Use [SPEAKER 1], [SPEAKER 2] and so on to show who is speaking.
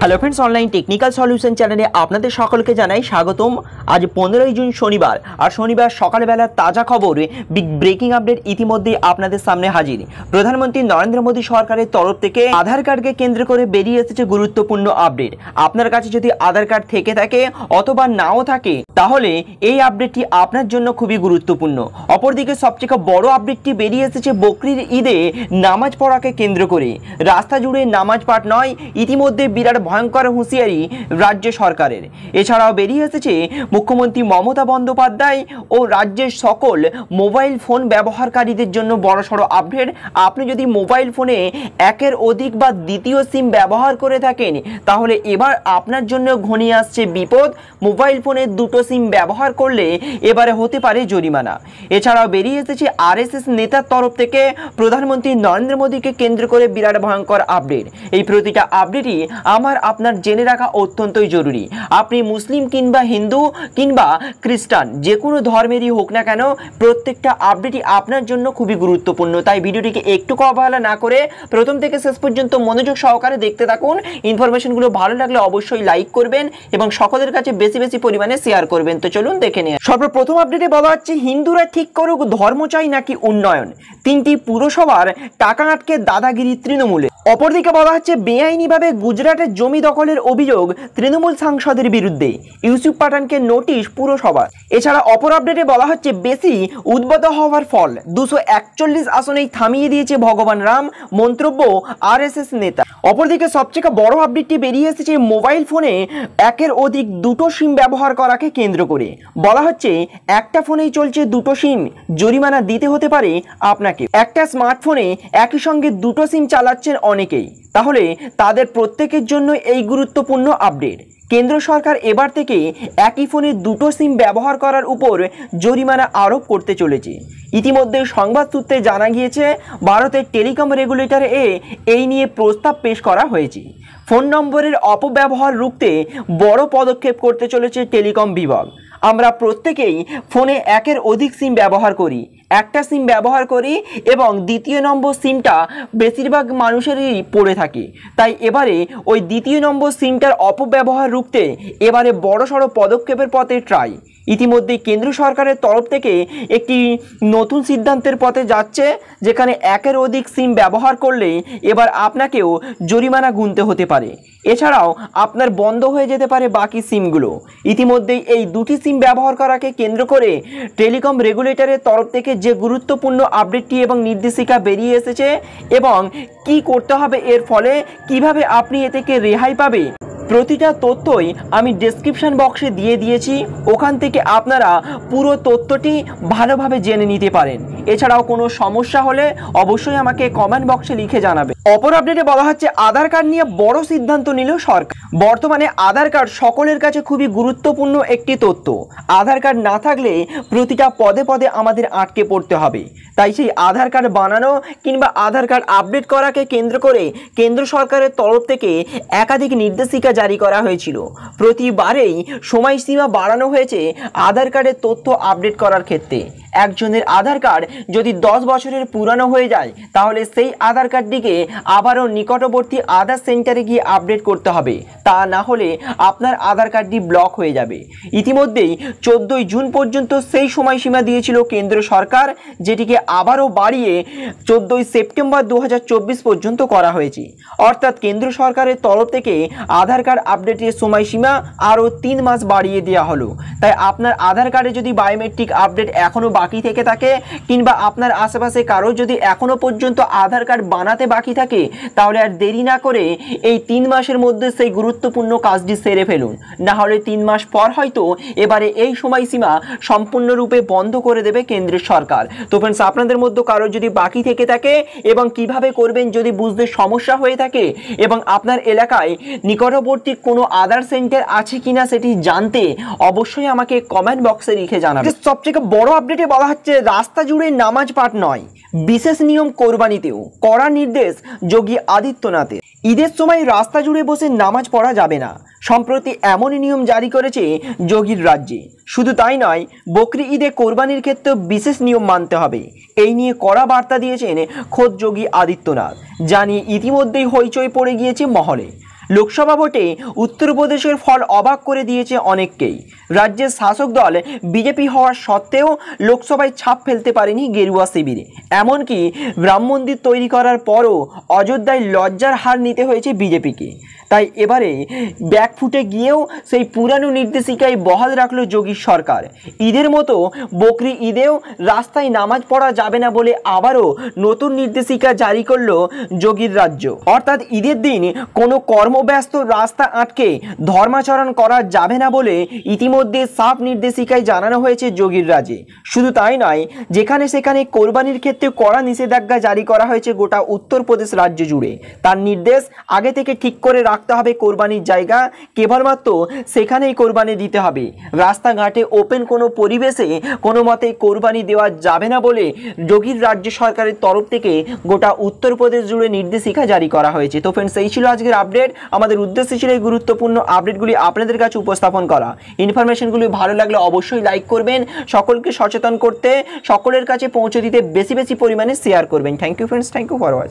[SPEAKER 1] Hello friends, online technical solution চ্যানেলে আপনাদের সকলকে জানাই স্বাগতম। আজ 15ই জুন শনিবার, আর শনিবার সকালবেলা তাজা খবর, বিগ ব্রেকিং আপডেট ইতিমধ্যেই আপনাদের সামনে হাজির। প্রধানমন্ত্রী নরেন্দ্র মোদী সরকারের তরফ থেকে আধার কার্ডকে কেন্দ্র করে বেরিয়ে এসেছে গুরুত্বপূর্ণ আপডেট। আপনার কাছে যদি আধার কার্ড থেকে থাকে অথবা নাও থাকে, তাহলে এই আপডেটটি আপনার জন্য খুবই গুরুত্বপূর্ণ। অপরদিকে সবচেয়ে বড় আপডেটটি বেরিয়ে এসেছে বকরির ঈদে নামাজ পড়াকে কেন্দ্র করে। রাস্তা জুড়ে নামাজ পাঠ নয়, ইতিমধ্যে বিরাট ভয়ঙ্কর হুঁশিয়ারি রাজ্য সরকারের। এছাড়াও বেরিয়ে এসেছে মুখ্যমন্ত্রী মমতা বন্দ্যোপাধ্যায় ও রাজ্যের সকল মোবাইল ফোন ব্যবহারকারীদের জন্য বড়সড় আপডেট। আপনি যদি মোবাইল ফোনে একের অধিক বা দ্বিতীয় সিম ব্যবহার করে থাকেন, তাহলে এবার আপনার জন্য ঘনিয়ে আসছে বিপদ। মোবাইল ফোনে দুটো সিম ব্যবহার করলে এবারে হতে পারে জরিমানা। এছাড়াও বেরিয়ে এসেছে আরএসএস নেতার তরফ থেকে প্রধানমন্ত্রী নরেন্দ্র মোদীকে কেন্দ্র করে বিরাট ভয়ঙ্কর আপডেট। এই প্রতিটা আপডেটই আপনার জেনে রাখা অত্যন্তই জরুরি। আপনি মুসলিম কিংবা হিন্দু কিংবা খ্রিস্টান, যে কোনো ধর্মেরই হোক না কেন, প্রত্যেকটা আপডেটই আপনার জন্য খুবই গুরুত্বপূর্ণ। তাই ভিডিওটিকে একটু অবহেলা না করে প্রথম থেকে শেষ পর্যন্ত মনোযোগ সহকারে দেখতে থাকুন। ইনফরমেশনগুলো ভালো লাগলে অবশ্যই লাইক করবেন এবং সকলের কাছে বেশি বেশি পরিমাণে শেয়ার করবেন। তো চলুন দেখে নিন। সর্বপ্রথম আপডেটে বলা হচ্ছে, হিন্দুরা ঠিক করুক ধর্ম চাই নাকি উন্নয়ন, 3টি পুরসভার টাকা আটকে দাদাগিরি তৃণমূলে। অপরদিকে বলা হচ্ছে, বেআইনিভাবে গুজরাটের জমি দখলের অভিযোগ তৃণমূল সাংসদের বিরুদ্ধে, ইউসুফ পাঠানকে নোটিশ পুরসভা। এছাড়া অপর আপডেটে বলা হচ্ছে, বেশি উদ্বুদ্ধ হওয়ার ফল 241 আসনেই থামিয়ে দিয়েছে ভগবান রাম, মন্তব্য আরএসএস নেতা। অপরদিকে সবচেয়ে বড় আপডেটটি বেরিয়ে এসেছে মোবাইল ফোনে একের অধিক দুটো সিম ব্যবহার করাকে কেন্দ্র করে। বলা হচ্ছে, একটা ফোনেই চলছে দুটো সিম, জরিমানা দিতে হতে পারে আপনাকে। একটা স্মার্টফোনে একই সঙ্গে দুটো সিম চালাচ্ছেন অনেকেই, তাহলে তাদের প্রত্যেকের জন্য এই গুরুত্বপূর্ণ আপডেট। কেন্দ্র সরকার এবার থেকে একই ফোনে দুটো সিম ব্যবহার করার উপর জরিমানা আরোপ করতে চলেছে। ইতিমধ্যে সংবাদ সূত্রে জানা গিয়েছে, ভারতের টেলিকম রেগুলেটরে এই নিয়ে প্রস্তাব পেশ করা হয়েছে। ফোন নম্বরের অপব্যবহার রুখতে বড় পদক্ষেপ করতে চলেছে টেলিকম বিভাগ। আমরা প্রত্যেকেই ফোনে একের অধিক সিম ব্যবহার করি, একটা সিম ব্যবহার করি এবং দ্বিতীয় নম্বর সিমটা বেশিরভাগ মানুষেরই পড়ে থাকে। তাই এবারে ওই দ্বিতীয় নম্বর সিমটার অপব্যবহার রুখতে এবারে বড়সড় পদক্ষেপের পথে ট্রাই। ইতিমধ্যে কেন্দ্র সরকারের তরফ থেকে একটি নতুন সিদ্ধান্তের পথে যাচ্ছে, যেখানে একের অধিক সিম ব্যবহার করলে এবার আপনাকেও জরিমানা গুনতে হতে পারে। এছাড়াও আপনার বন্ধ হয়ে যেতে পারে বাকি সিমগুলো। ইতিমধ্যেই এই দুটি সিম ব্যবহার করাকে কেন্দ্র করে টেলিকম রেগুলেটরের তরফ থেকে যে গুরুত্বপূর্ণ আপডেটটি এবং নির্দেশিকা বেরিয়ে এসেছে এবং কি করতে হবে, এর ফলে কিভাবে আপনি এ থেকে রেহাই পাবে, প্রতিটা তথ্যই আমি ডেসক্রিপশন বক্সে দিয়ে দিয়েছি। ওখান থেকে আপনারা পুরো তথ্যটি ভালোভাবে জেনে নিতে পারেন। এছাড়াও কোনো সমস্যা হলে অবশ্যই আমাকে কমেন্ট বক্সে লিখে জানাবে। অপর আপডেটে বলা হচ্ছে, আধার কার্ড নিয়ে বড় সিদ্ধান্ত নিল সরকার। বর্তমানে আধার কার্ড সকলের কাছে খুবই গুরুত্বপূর্ণ একটি তথ্য। আধার কার্ড না থাকলে প্রতিটা পদে পদে আমাদের আটকে পড়তে হবে। তাই সেই আধার কার্ড বানানো কিংবা আধার কার্ড আপডেট করাকে কেন্দ্র করে কেন্দ্র সরকারের তরফ থেকে একাধিক নির্দেশিকা জারি করা হয়েছিল। প্রতিবারেই সময়সীমা বাড়ানো হয়েছে আধার কার্ডের তথ্য আপডেট করার ক্ষেত্রে। একজনের আধার কার্ড যদি 10 বছরের পুরানো হয়ে যায়, তাহলে সেই আধার কার্ডটিকে আবারও নিকটবর্তী আধার সেন্টারে গিয়ে আপডেট করতে হবে। তা না হলে আপনার আধার কার্ডটি ব্লক হয়ে যাবে। ইতিমধ্যেই 14ই জুন পর্যন্ত সেই সময়সীমা দিয়েছিল কেন্দ্র সরকার, যেটিকে আবারও বাড়িয়ে 14ই সেপ্টেম্বর 2024 পর্যন্ত করা হয়েছে। অর্থাৎ কেন্দ্র সরকারের তরফ থেকে আধার কার্ড আপডেটের সময়সীমা আরও 3 মাস বাড়িয়ে দেওয়া হলো। তাই আপনার আধার কার্ডে যদি বায়োমেট্রিক আপডেট এখনও বাকি থেকে থাকে কিংবা আপনার আশেপাশে কারো যদি এখনও পর্যন্ত আধার কার্ড বানাতে বাকি থাকে, তাহলে আর দেরি না করে এই 3 মাসের মধ্যে সেই গুরুত্বপূর্ণ কাজটি সেরে ফেলুন। না হলে 3 মাস পর হয়তো এবারে এই সময়সীমা সম্পূর্ণরূপে বন্ধ করে দেবে কেন্দ্রের সরকার। তো ফ্রেন্ডস, আপনাদের মধ্যে কারো যদি বাকি থেকে থাকে এবং কিভাবে করবেন যদি বুঝতে সমস্যা হয়ে থাকে এবং আপনার এলাকায় নিকটবর্তী কোনো আধার সেন্টার আছে কিনা সেটি জানতে অবশ্যই আমাকে কমেন্ট বক্সে লিখে জানাবেন। সবথেকে বড় আপডেটে বলা হচ্ছে, রাস্তা জুড়ে নামাজ পাঠ নয়, বিশেষ নিয়ম কোরবানিতেও, কড়া নির্দেশ যোগী আদিত্যনাথের। ঈদের সময় রাস্তা জুড়ে বসে নামাজ পড়া যাবে না। সম্প্রতি এমনই নিয়ম জারি করেছে যোগীর রাজ্যে। শুধু তাই নয়, বকরি ঈদে কোরবানির ক্ষেত্রে বিশেষ নিয়ম মানতে হবে। এই নিয়ে কড়া বার্তা দিয়েছেন খোদ যোগী আদিত্যনাথ, জানিয়ে ইতিমধ্যেই হইচই পড়ে গিয়েছে মহলে। লোকসভা ভোটে উত্তরপ্রদেশের ফল অবাক করে দিয়েছে অনেককেই। রাজ্যের শাসক দল বিজেপি হওয়া সত্ত্বেও লোকসভায় ছাপ ফেলতে পারেনি গেরুয়া শিবিরে। এমনকি রাম মন্দির তৈরি করার পরও অযোধ্যায় লজ্জার হার নিতে হয়েছে বিজেপিকে। তাই এবারে ব্যাকফুটে গিয়েও সেই পুরানো নির্দেশিকায় বহাল রাখলো যোগী সরকার। ঈদের মতো বকরি ঈদেও রাস্তায় নামাজ পড়া যাবে না বলে আবারও নতুন নির্দেশিকা জারি করলো যোগীর রাজ্য। অর্থাৎ ঈদের দিন কোনো কর্মব্যস্ত রাস্তা আটকে ধর্মাচরণ করা যাবে না বলে ইতিমধ্যে সাফ নির্দেশিকায় জানানো হয়েছে যোগীর রাজ্যে। শুধু তাই নয়, যেখানে সেখানে কোরবানির ক্ষেত্রে কড়া নিষেধাজ্ঞা জারি করা হয়েছে গোটা উত্তরপ্রদেশ রাজ্য জুড়ে। তার নির্দেশ আগে থেকে ঠিক করে রাখতে হবে কোরবানির জায়গা, কেবলমাত্র সেখানেই কোরবানি দিতে হবে। রাস্তাঘাটে ওপেন কোনো পরিবেশে কোনো মতে কোরবানি দেওয়া যাবে না বলে যোগীর রাজ্য সরকারের তরফ থেকে গোটা উত্তরপ্রদেশ জুড়ে নির্দেশিকা জারি করা হয়েছে। তো ফ্রেন্ডস, এই ছিল আজকের আপডেট। আমাদের উদ্দেশ্য ছিল এই গুরুত্বপূর্ণ আপডেটগুলি আপনাদের কাছে উপস্থাপন করা। ইনফরমেশনগুলি ভালো লাগলে অবশ্যই লাইক করবেন, সকলকে সচেতন করতে, সকলের কাছে পৌঁছে দিতে বেশি বেশি পরিমাণে শেয়ার করবেন। Thank you friends, thank you for watching.